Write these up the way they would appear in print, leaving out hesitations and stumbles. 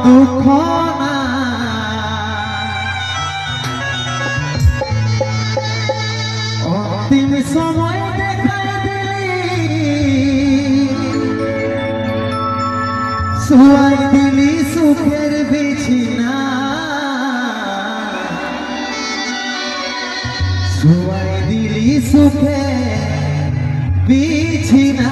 দুঃখ না অন্তিম সময় দেখাই দিলি শুয়াই দিলি সুখের বিছানা শুয়াই দিলি সুখের বিছানা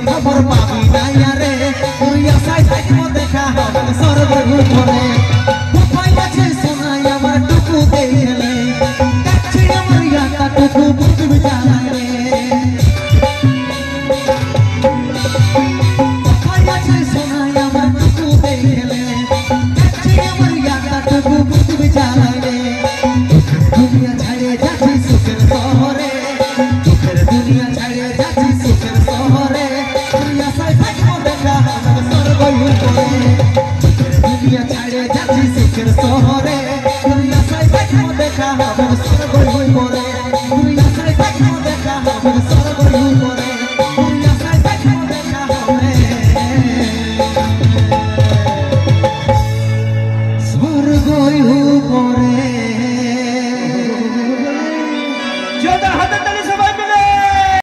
খবর পাবি না রে তুই আশায় থাকবো দেখা হবে সর্বর উপরে উপায় আছে শোনাই আমার টুকু দেখলে কাছে আমার ইয়াটা টুকু বুঝবি জানাই রে উপায় আছে শোনাই আমার টুকু দেখলে কাছে আমার ইয়াটা টুকু বুঝবি জানাই রে দুনিয়া ছাড়ে যাচ্ছি সুখের শহরে দুঃখের দুনিয়া ছাড়ে যাচ্ছি সুখের শহরে দুনিয়া ছাড়ে যাচ্ছি সুখের শহরে তুই আশায় থাকবো দেখা হবে সর্বই হই পরে তুই আশায় থাকবো দেখা হবে সর্বই হই পরে তুই আশায় থাকবো দেখা হবে সর্বই হই পরে জোরদার হাতের তালি সবাই মিলে